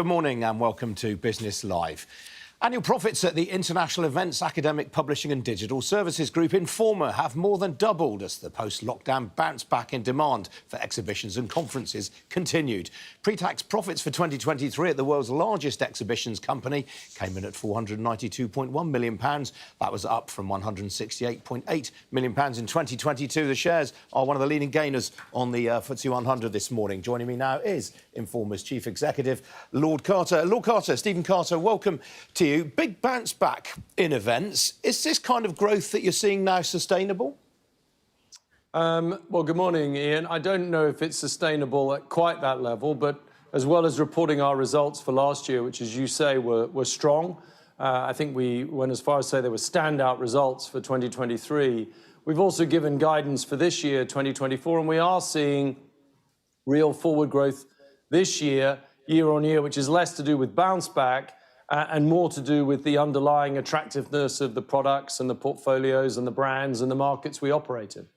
Good morning and welcome to Business Live. Annual profits at the international events, academic, publishing and digital services group Informa have more than doubled as the post-lockdown bounce back in demand for exhibitions and conferences continued. Pre-tax profits for 2023 at the world's largest exhibitions company came in at £492.1 million. That was up from £168.8 million in 2022. The shares are one of the leading gainers on the FTSE 100 this morning. Joining me now is Informa's Chief Executive, Lord Carter. Lord Carter, Stephen Carter, welcome to you. Big bounce back in events. Is this kind of growth that you're seeing now sustainable? Well, good morning, Ian. I don't know if it's sustainable at quite that level, but as well as reporting our results for last year, which, as you say, were strong, I think we went as far as say they were standout results for 2023. We've also given guidance for this year, 2024, and we are seeing real forward growth this year, year on year, which is less to do with bounce back and more to do with the underlying attractiveness of the products and the portfolios and the brands and the markets we operate in.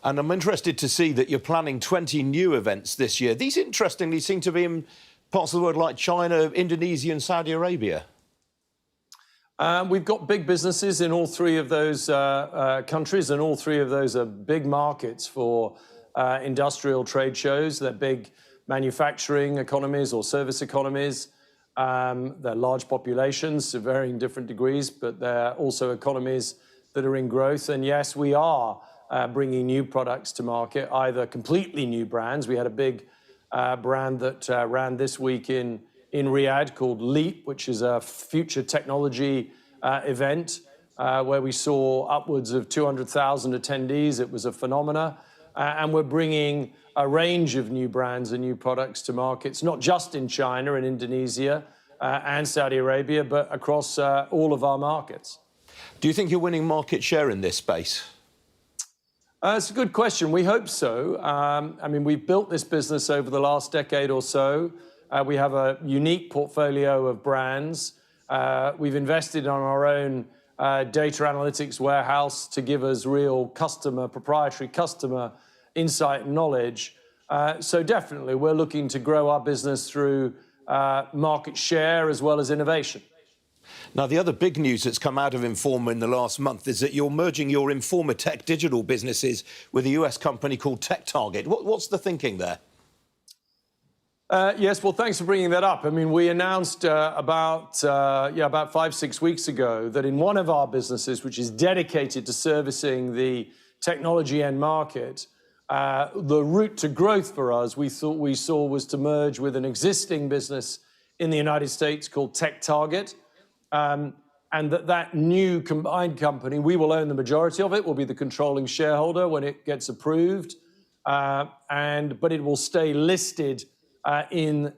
And I'm interested to see that you're planning 20 new events this year. These, interestingly, seem to be in parts of the world like China, Indonesia and Saudi Arabia. We've got big businesses in all three of those countries, and all three of those are big markets for industrial trade shows. They're big manufacturing economies or service economies. They're large populations to varying different degrees, but they're also economies that are in growth. And yes, we are bringing new products to market, either completely new brands. We had a big brand that ran this week in Riyadh called Leap, which is a future technology event where we saw upwards of 200,000 attendees. It was a phenomena. And we're bringing a range of new brands and new products to markets, not just in China and Indonesia and Saudi Arabia, but across all of our markets. Do you think you're winning market share in this space? It's a good question. We hope so. I mean, we've built this business over the last decade or so. We have a unique portfolio of brands. We've invested on our own data analytics warehouse to give us real proprietary customer insight and knowledge. So definitely, we're looking to grow our business through market share as well as innovation. Now, the other big news that's come out of Informa in the last month is that you're merging your Informa Tech digital businesses with a US company called TechTarget. What's the thinking there? Yes, well, thanks for bringing that up. I mean, we announced about 5-6 weeks ago that in one of our businesses, which is dedicated to servicing the technology end market, the route to growth for us, we saw was to merge with an existing business in the United States called TechTarget, and that new combined company, we will own the majority of it, will be the controlling shareholder when it gets approved, but it will stay listed in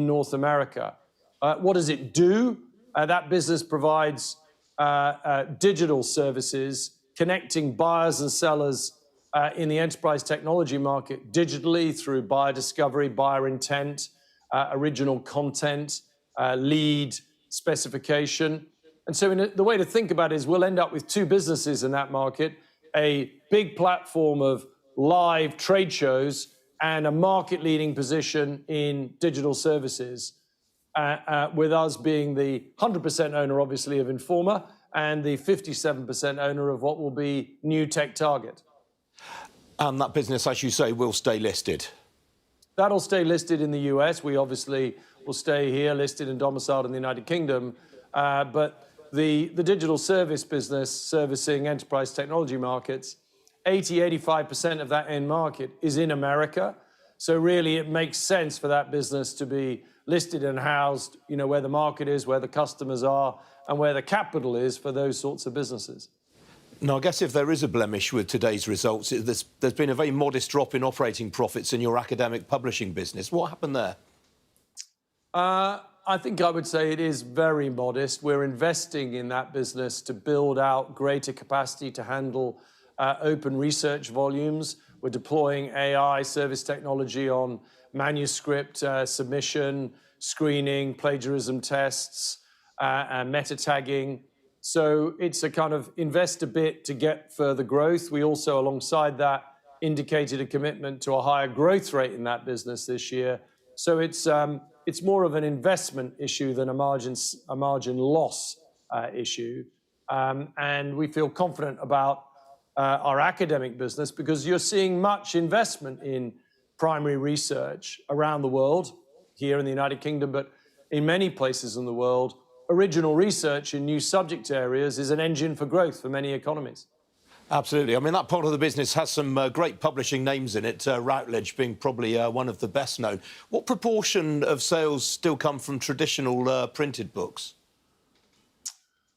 North America. What does it do? That business provides digital services connecting buyers and sellers in the enterprise technology market digitally through buyer discovery, buyer intent, original content, lead specification. And so the way to think about it is we'll end up with two businesses in that market, a big platform of live trade shows and a market-leading position in digital services, with us being the 100% owner, obviously, of Informa and the 57% owner of what will be new TechTarget. And that business, as you say, will stay listed? That'll stay listed in the US. We obviously will stay here, listed and domiciled in the United Kingdom. But the digital service business servicing enterprise technology markets, 85% of that end market is in America. So really it makes sense for that business to be listed and housed, you know, where the market is, where the customers are, and where the capital is for those sorts of businesses. Now, I guess if there is a blemish with today's results, there's been a very modest drop in operating profits in your academic publishing business. What happened there? I think I would say it is very modest. We're investing in that business to build out greater capacity to handle open research volumes. We're deploying AI service technology on manuscript submission, screening, plagiarism tests, and meta tagging. So it's a kind of invest a bit to get further growth. We also, alongside that, indicated a commitment to a higher growth rate in that business this year. So it's it's more of an investment issue than a margin loss issue. And we feel confident about our academic business because you're seeing much investment in primary research around the world, here in the United Kingdom, but in many places in the world. Original research in new subject areas is an engine for growth for many economies. Absolutely. I mean, that part of the business has some great publishing names in it, Routledge being probably one of the best known. What proportion of sales still come from traditional printed books?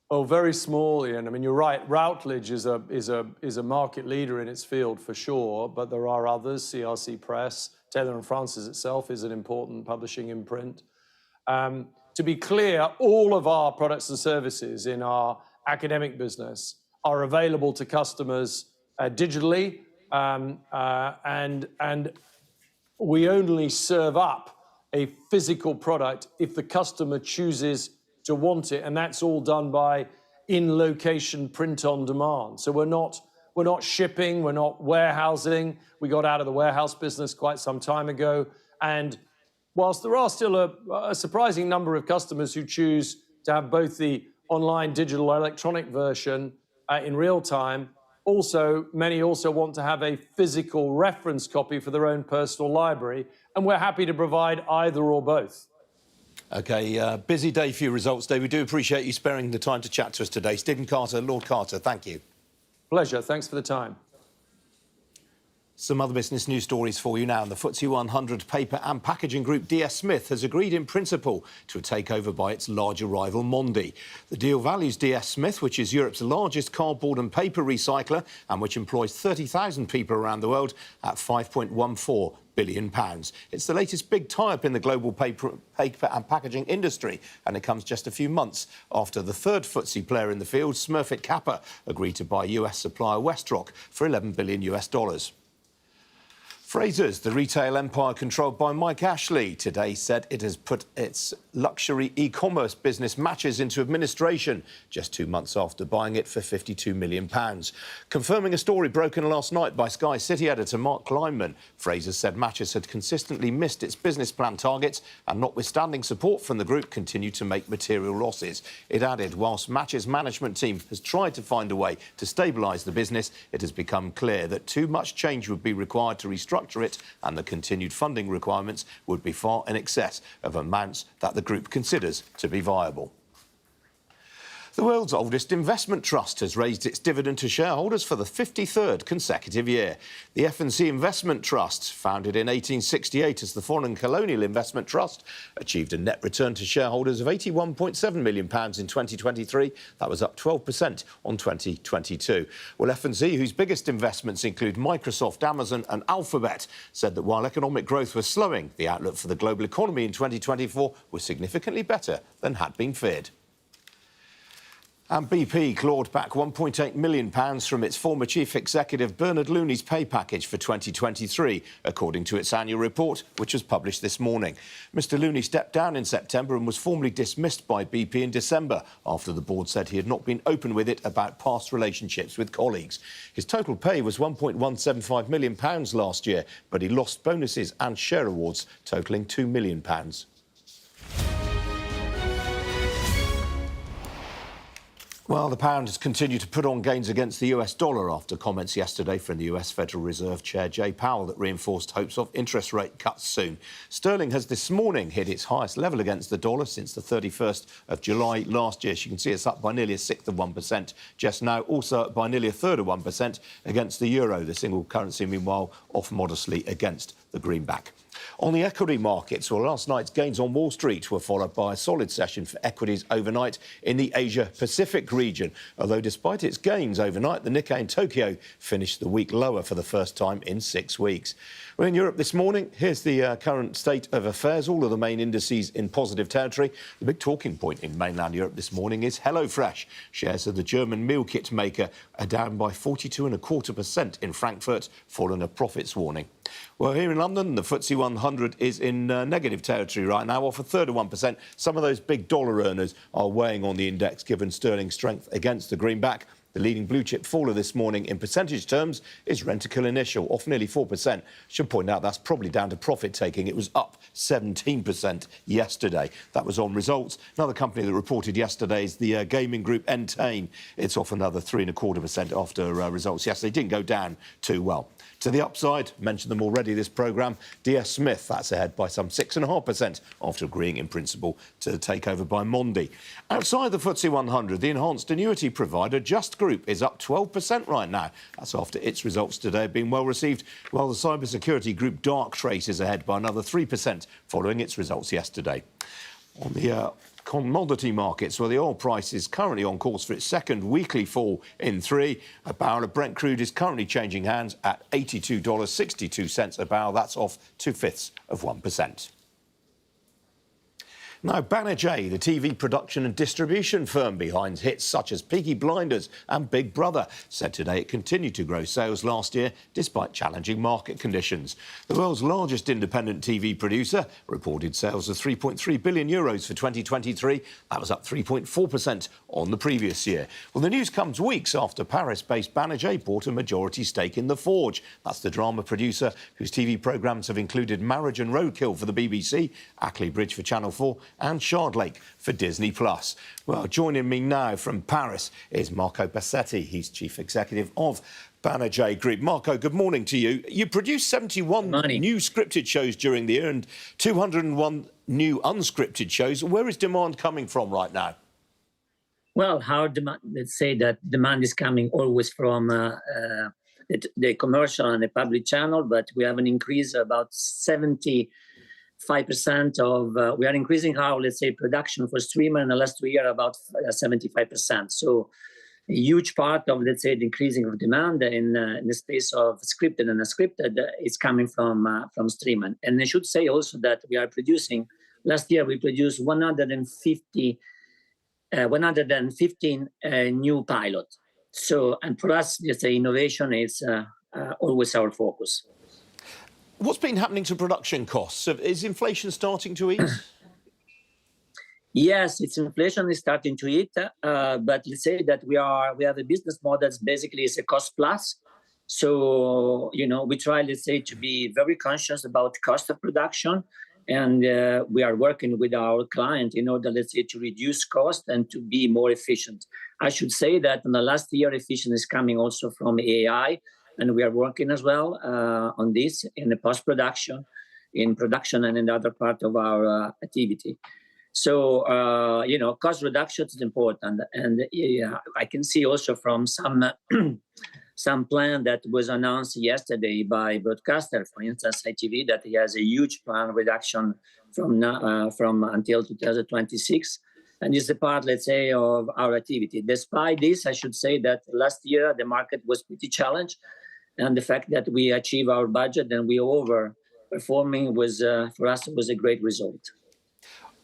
Oh, very small, Ian. I mean, you're right. Routledge is a market leader in its field for sure, but there are others. CRC Press, Taylor and Francis itself is an important publishing imprint. To be clear, all of our products and services in our academic business are available to customers digitally, and we only serve up a physical product if the customer chooses to want it, and that's all done by in-location print on demand. So we're not shipping, we're not warehousing. We got out of the warehouse business quite some time ago, and whilst there are still a surprising number of customers who choose to have both the online, digital, or electronic version in real time, many also want to have a physical reference copy for their own personal library, and we're happy to provide either or both. OK, busy day for your results day. We do appreciate you sparing the time to chat to us today. Stephen Carter, Lord Carter, thank you. Pleasure. Thanks for the time. Some other business news stories for you now. The FTSE 100 paper and packaging group DS Smith has agreed in principle to a takeover by its larger rival Mondi. The deal values DS Smith, which is Europe's largest cardboard and paper recycler and which employs 30,000 people around the world, at £5.14 billion. It's the latest big tie-up in the global paper and packaging industry, and it comes just a few months after the third FTSE player in the field, Smurfit Kappa, agreed to buy US supplier Westrock for $11 billion. Frasers, the retail empire controlled by Mike Ashley, today said it has put its luxury e-commerce business Matches into administration just 2 months after buying it for £52 million. Confirming a story broken last night by Sky City editor Mark Kleinman, Frasers said Matches had consistently missed its business plan targets and, notwithstanding support from the group, continued to make material losses. It added, whilst Matches' management team has tried to find a way to stabilise the business, it has become clear that too much change would be required to restructure it, and the continued funding requirements would be far in excess of amounts that the group considers to be viable. The world's oldest investment trust has raised its dividend to shareholders for the 53rd consecutive year. The F&C Investment Trust, founded in 1868 as the Foreign Colonial Investment Trust, achieved a net return to shareholders of £81.7 million in 2023. That was up 12% on 2022. Well, F&C, whose biggest investments include Microsoft, Amazon and Alphabet, said that while economic growth was slowing, the outlook for the global economy in 2024 was significantly better than had been feared. And BP clawed back £1.8 million from its former chief executive Bernard Looney's pay package for 2023, according to its annual report, which was published this morning. Mr Looney stepped down in September and was formally dismissed by BP in December after the board said he had not been open with it about past relationships with colleagues. His total pay was £1.175 million last year, but he lost bonuses and share awards totalling £2 million. Well, the pound has continued to put on gains against the US dollar after comments yesterday from the US Federal Reserve Chair Jay Powell that reinforced hopes of interest rate cuts soon. Sterling has this morning hit its highest level against the dollar since the 31st of July last year. As you can see, it's up by nearly 1/6 of 1% just now, also up by nearly 1/3 of 1% against the euro. The single currency, meanwhile, off modestly against the greenback. On the equity markets, well, last night's gains on Wall Street were followed by a solid session for equities overnight in the Asia-Pacific region. Although despite its gains overnight, the Nikkei in Tokyo finished the week lower for the first time in 6 weeks. Well, in Europe this morning, here's the current state of affairs. All of the main indices in positive territory. The big talking point in mainland Europe this morning is HelloFresh. Shares of the German meal kit maker are down by 42.25% in Frankfurt, following a profits warning. Well, here in London, the FTSE 100 is in negative territory right now, off 1/3 of 1%. Some of those big dollar earners are weighing on the index, given sterling strength against the greenback. The leading blue chip faller this morning in percentage terms is Rentokil Initial, off nearly 4%. Should point out that's probably down to profit taking. It was up 17% yesterday. That was on results. Another company that reported yesterday is the gaming group Entain. It's off another 3.25% after results yesterday. Didn't go down too well. To the upside, mentioned them already this programme, DS Smith, that's ahead by some 6.5% after agreeing in principle to take over by Mondi. Outside the FTSE 100, the enhanced annuity provider Just Group is up 12% right now. That's after its results today have been well received, while the cybersecurity group Darktrace is ahead by another 3% following its results yesterday. On the commodity markets, where the oil price is currently on course for its second weekly fall in 3. A barrel of Brent crude is currently changing hands at $82.62 a barrel. That's off 0.2%. Now, Banijay, the TV production and distribution firm behind hits such as Peaky Blinders and Big Brother, said today it continued to grow sales last year despite challenging market conditions. The world's largest independent TV producer reported sales of €3.3 billion for 2023. That was up 3.4% on the previous year. Well, the news comes weeks after Paris-based Banijay bought a majority stake in The Forge. That's the drama producer whose TV programmes have included Marriage and Roadkill for the BBC, Ackley Bridge for Channel 4 and Shardlake for Disney+. Well, joining me now from Paris is Marco Bassetti. He's Chief Executive of Banijay Group. Marco, good morning to you. You produced 71 new scripted shows during the year and 201 new unscripted shows. Where is demand coming from right now? Well, our demand, let's say that demand is coming always from the commercial and the public channel, but we have an increase about 75% of, we are increasing our, let's say, production for streamer in the last 2 years about 75%. So a huge part of, let's say, the increasing of demand in the space of scripted and unscripted is coming from streaming. And I should say also that we are producing, last year we produced 115 new pilots. So, and for us, let's say, innovation is always our focus. What's been happening to production costs? Is inflation starting to ease? Yes, inflation is starting to eat, but let's say that we have a business model that's basically is a cost plus. So, you know, we try, let's say, to be very conscious about cost of production, and we are working with our client in order, let's say, to reduce cost and to be more efficient. I should say that in the last year, efficiency is coming also from AI, and we are working as well on this in the post-production, in production, and in the other part of our activity. So, you know, cost reduction is important. And I can see also from some plan that was announced yesterday by broadcaster, for instance, ITV, that he has a huge plan reduction from until 2026. And it's a part, let's say, of our activity. Despite this, I should say that last year, the market was pretty challenged. And the fact that we achieved our budget and we overperforming was, for us, was a great result.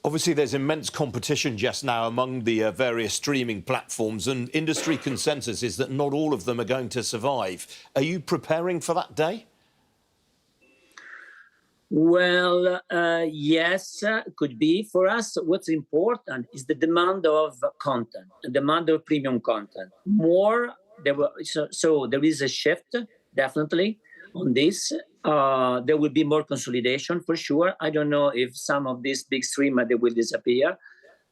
Obviously, there's immense competition just now among the various streaming platforms, and industry consensus is that not all of them are going to survive. Are you preparing for that day? Well, yes, could be. For us, what's important is the demand of content, the demand of premium content. So there is a shift, definitely, on this. There will be more consolidation for sure. I don't know if some of these big streamers they will disappear.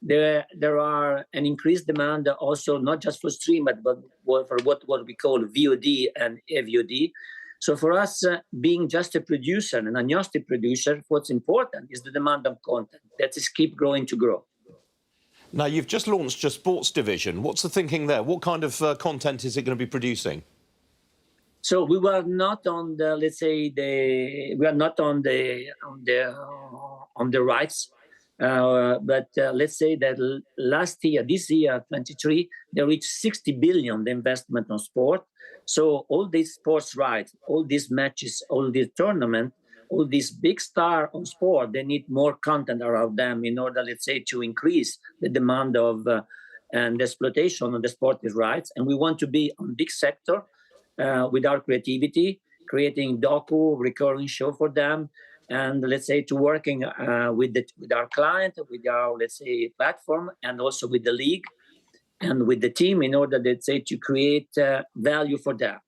There are an increased demand also not just for streamers but for what we call VOD and AVOD. So for us, being just a producer, an agnostic producer, what's important is the demand of content that is keep growing to grow. Now, you've just launched your sports division. What's the thinking there? What kind of content is it going to be producing? So we were not on the, let's say, we are not on the rights, but let's say that last year, this year, 23, they reached 60 billion the investment on sport. So all these sports rights, all these matches, all these tournaments, all these big stars on sport, they need more content around them in order, let's say, to increase the demand of and the exploitation of the sports rights. And we want to be on big sector. With our creativity, creating docu, recurring show for them, and let's say to working with our client, with our, let's say, platform, and also with the league, and with the team in order, let's say, to create value for them.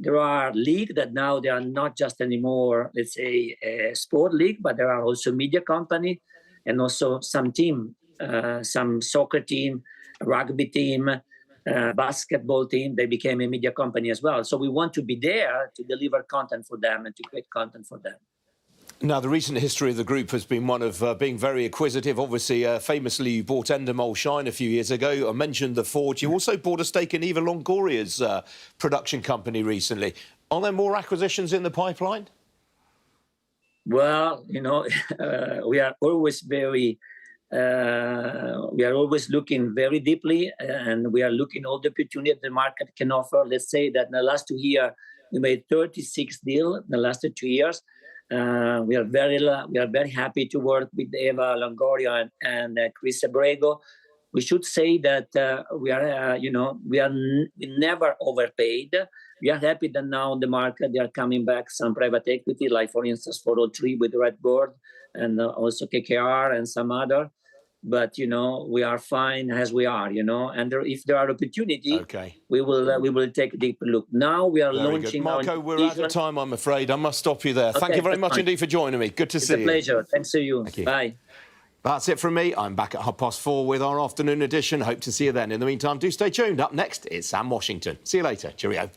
There are leagues that now they are not just anymore, let's say, a sport league, but there are also media company and also some team, some soccer team, rugby team, basketball team. They became a media company as well. So we want to be there to deliver content for them and to create content for them. Now, the recent history of the group has been one of being very acquisitive. Obviously, famously, you bought Endemol Shine a few years ago. I mentioned the Forge. You also bought a stake in Eva Longoria's production company recently. Are there more acquisitions in the pipeline? Well, you know, we are always looking very deeply, and we are looking all the opportunity the market can offer. Let's say that in the last 2 years, we made 36 deals in the last 2 years. We are very happy to work with Eva Longoria and Chris Abrego. We should say that we never overpaid. We are happy that now on the market they are coming back some private equity, like for instance 403 with Redbird and also KKR and some other. But you know, we are fine as we are, you know. And if there are opportunities, we will take a deep look. Now we are launching. Marco, we're out of time, I'm afraid. I must stop you there. Thank you very much indeed for joining me. Good to see you. It's a pleasure. Thanks to you. Thank you. Bye. That's it from me. I'm back at 4:30 with our afternoon edition. Hope to see you then. In the meantime, do stay tuned. Up next, it's Sam Washington. See you later. Cheerio.